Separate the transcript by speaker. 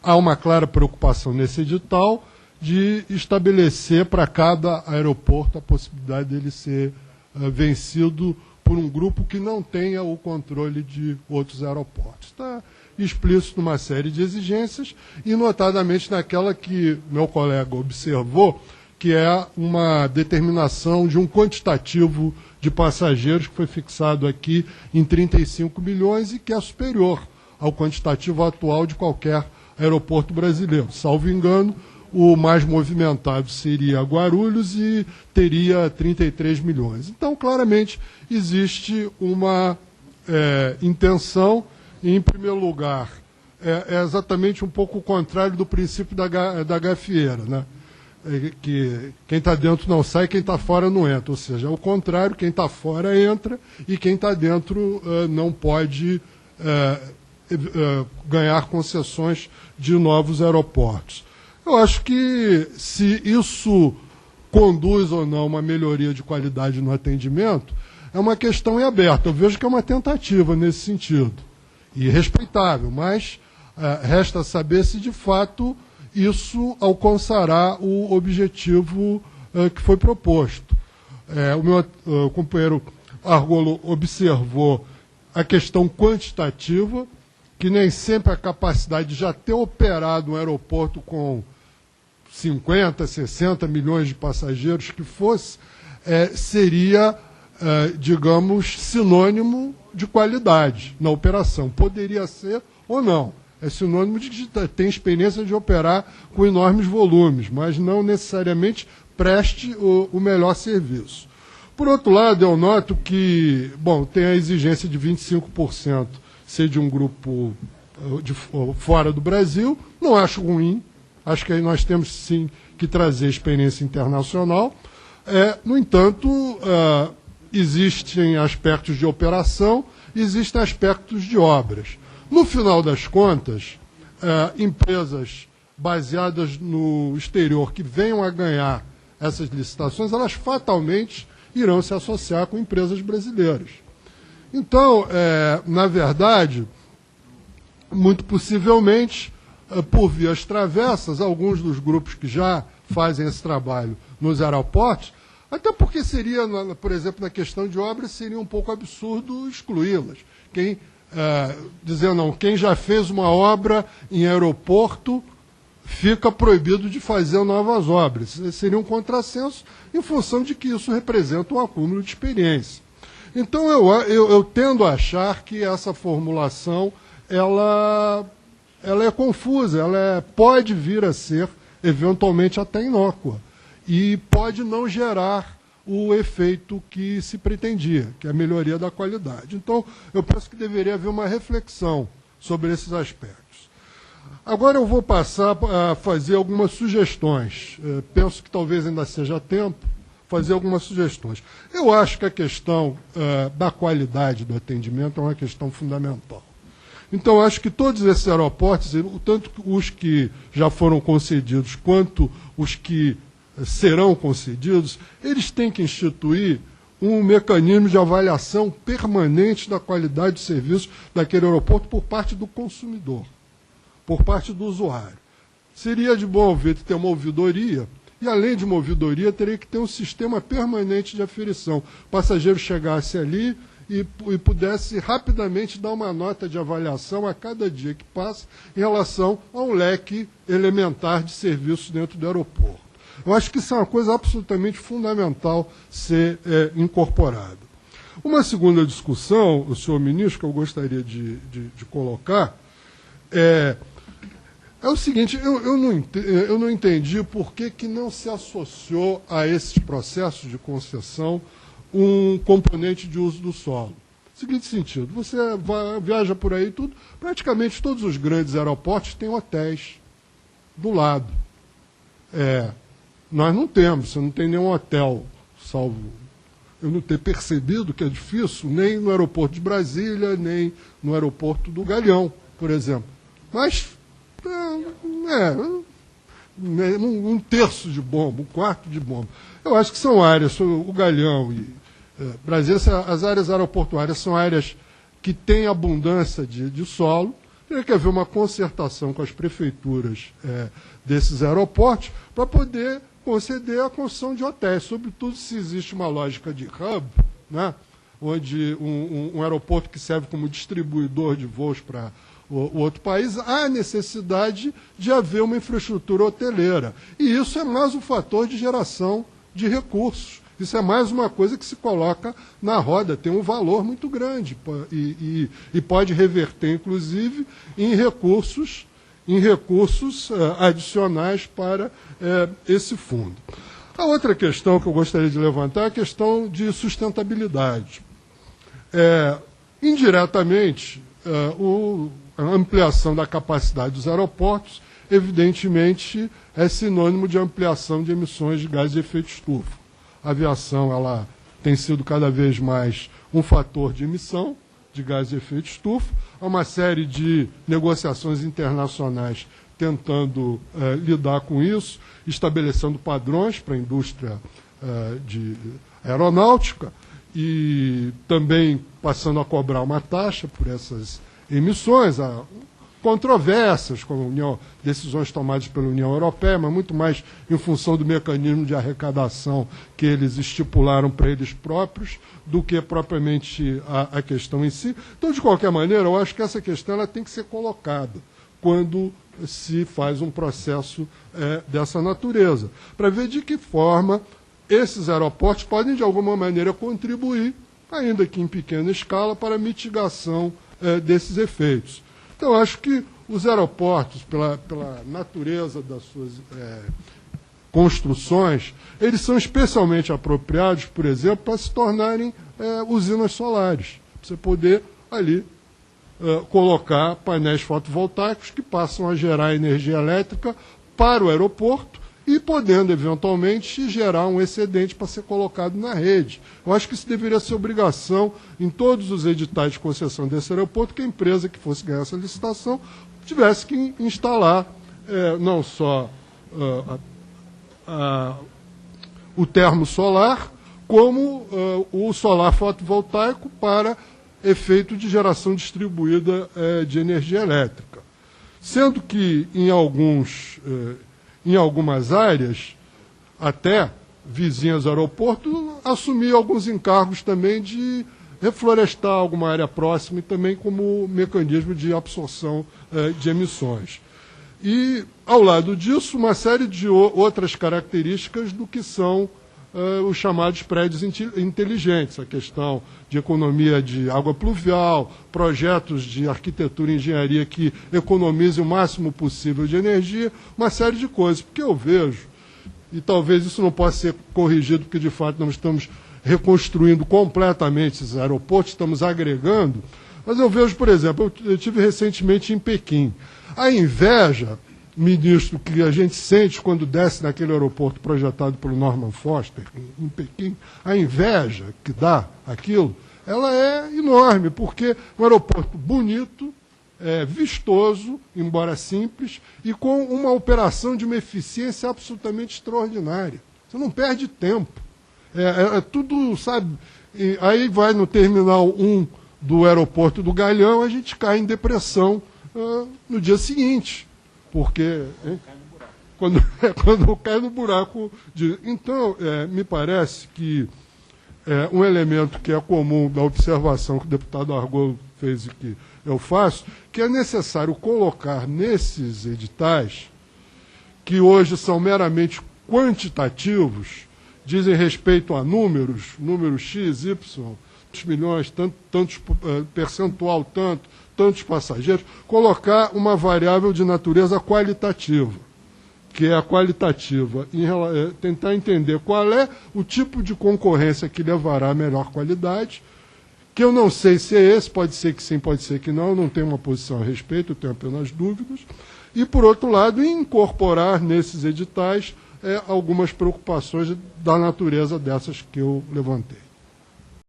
Speaker 1: há uma clara preocupação nesse edital de estabelecer para cada aeroporto a possibilidade dele ser vencido por um grupo que não tenha o controle de outros aeroportos. Está explícito numa série de exigências e, notadamente, naquela que meu colega observou, que é uma determinação de um quantitativo de passageiros que foi fixado aqui em 35 milhões e que é superior ao quantitativo atual de qualquer aeroporto brasileiro. Salvo engano, o mais movimentado seria Guarulhos e teria 33 milhões. Então, claramente, existe uma intenção, e, em primeiro lugar, é exatamente um pouco o contrário do princípio da gafieira, né? Que quem está dentro não sai, quem está fora não entra. Ou seja, é o contrário, quem está fora entra e quem está dentro não pode ganhar concessões de novos aeroportos. Eu acho que se isso conduz ou não uma melhoria de qualidade no atendimento, é uma questão em aberto. Eu vejo que é uma tentativa nesse sentido, e respeitável, mas resta saber se de fato isso alcançará o objetivo que foi proposto. O meu companheiro Argolo observou a questão quantitativa, que nem sempre a capacidade de já ter operado um aeroporto com 50, 60 milhões de passageiros que fosse, seria, digamos, sinônimo de qualidade na operação. Poderia ser ou não. É sinônimo de que tem experiência de operar com enormes volumes, mas não necessariamente preste o melhor serviço. Por outro lado, eu noto que, bom, tem a exigência de 25% ser de um grupo fora do Brasil. Não acho ruim. Acho que aí nós temos, sim, que trazer experiência internacional. No entanto, existem aspectos de operação, existem aspectos de obras. No final das contas, empresas baseadas no exterior que venham a ganhar essas licitações, elas fatalmente irão se associar com empresas brasileiras. Então, na verdade, muito possivelmente, por vias travessas, alguns dos grupos que já fazem esse trabalho nos aeroportos, até porque seria, por exemplo, na questão de obras, seria um pouco absurdo excluí-las. Dizer, não, quem já fez uma obra em aeroporto fica proibido de fazer novas obras. Seria um contrassenso em função de que isso representa um acúmulo de experiência. Então, eu tendo a achar que essa formulação ela é confusa, ela pode vir a ser, eventualmente, até inócua. E pode não gerar o efeito que se pretendia, que é a melhoria da qualidade. Então, eu penso que deveria haver uma reflexão sobre esses aspectos. Agora eu vou passar a fazer algumas sugestões. Penso que talvez ainda seja tempo fazer algumas sugestões. Eu acho que a questão da qualidade do atendimento é uma questão fundamental. Então, acho que todos esses aeroportos, tanto os que já foram concedidos quanto os que serão concedidos, eles têm que instituir um mecanismo de avaliação permanente da qualidade de serviço daquele aeroporto por parte do consumidor, por parte do usuário. Seria de bom ver ter uma ouvidoria, e além de uma ouvidoria, teria que ter um sistema permanente de aferição. O passageiro chegasse ali e pudesse rapidamente dar uma nota de avaliação a cada dia que passa em relação a um leque elementar de serviços dentro do aeroporto. Eu acho que isso é uma coisa absolutamente fundamental ser incorporada. Uma segunda discussão, o senhor ministro, que eu gostaria de colocar, é o seguinte: eu não entendi por que não se associou a esses processos de concessão um componente de uso do solo. Seguinte sentido, você viaja por aí tudo, praticamente todos os grandes aeroportos têm hotéis do lado. Nós não temos, você não tem nenhum hotel, salvo eu não ter percebido que é difícil, nem no aeroporto de Brasília, nem no aeroporto do Galeão, por exemplo. Mas, um terço de bomba, um quarto de bomba. Eu acho que são áreas, o Galeão e Brasília, as áreas aeroportuárias são áreas que têm abundância de solo, teria que haver uma concertação com as prefeituras desses aeroportos para poder conceder a construção de hotéis, sobretudo se existe uma lógica de hub, né, onde um aeroporto que serve como distribuidor de voos para o outro país, há necessidade de haver uma infraestrutura hoteleira. E isso é mais um fator de geração de recursos. Isso é mais uma coisa que se coloca na roda, tem um valor muito grande e pode reverter, inclusive, em recursos adicionais para esse fundo. A outra questão que eu gostaria de levantar é a questão de sustentabilidade. Indiretamente, a ampliação da capacidade dos aeroportos, evidentemente, é sinônimo de ampliação de emissões de gases de efeito estufa. A aviação ela tem sido cada vez mais um fator de emissão de gases de efeito estufa. Há uma série de negociações internacionais tentando lidar com isso, estabelecendo padrões para a indústria de aeronáutica e também passando a cobrar uma taxa por essas emissões. Há controvérsias com decisões tomadas pela União Europeia, mas muito mais em função do mecanismo de arrecadação que eles estipularam para eles próprios do que propriamente a questão em si. Então, de qualquer maneira, eu acho que essa questão ela tem que ser colocada quando se faz um processo dessa natureza, para ver de que forma esses aeroportos podem, de alguma maneira, contribuir, ainda que em pequena escala, para a mitigação desses efeitos. Então, acho que os aeroportos, pela natureza das suas construções, eles são especialmente apropriados, por exemplo, para se tornarem usinas solares. Você poder ali colocar painéis fotovoltaicos que passam a gerar energia elétrica para o aeroporto e podendo, eventualmente, gerar um excedente para ser colocado na rede. Eu acho que isso deveria ser obrigação em todos os editais de concessão desse aeroporto, que a empresa que fosse ganhar essa licitação tivesse que instalar não só o termo solar, como o solar fotovoltaico para efeito de geração distribuída de energia elétrica. Sendo que, em algumas áreas, até vizinhas ao aeroporto, assumir alguns encargos também de reflorestar alguma área próxima e também como mecanismo de absorção de emissões. E, ao lado disso, uma série de outras características do que são os chamados prédios inteligentes, a questão de economia de água pluvial, projetos de arquitetura e engenharia que economizem o máximo possível de energia, uma série de coisas. Porque eu vejo, e talvez isso não possa ser corrigido, porque de fato não estamos reconstruindo completamente esses aeroportos, estamos agregando, mas eu vejo, por exemplo, eu estive recentemente em Pequim. A inveja, ministro, que a gente sente quando desce naquele aeroporto projetado pelo Norman Foster, em Pequim, a inveja que dá aquilo, ela é enorme, porque é um aeroporto bonito, vistoso, embora simples, e com uma operação de uma eficiência absolutamente extraordinária. Você não perde tempo. Tudo, sabe, aí vai no terminal 1 do aeroporto do Galeão, a gente cai em depressão no dia seguinte. Porque quando cai no buraco. Então, me parece que um elemento que é comum da observação que o deputado Argolo fez e que eu faço, que é necessário colocar nesses editais, que hoje são meramente quantitativos, dizem respeito a números X, Y, milhões, tantos percentual, tantos passageiros, colocar uma variável de natureza qualitativa, que é a qualitativa, tentar entender qual é o tipo de concorrência que levará a melhor qualidade, que eu não sei se é esse, pode ser que sim, pode ser que não, eu não tenho uma posição a respeito, eu tenho apenas dúvidas, e, por outro lado, incorporar nesses editais algumas preocupações da natureza dessas que eu levantei.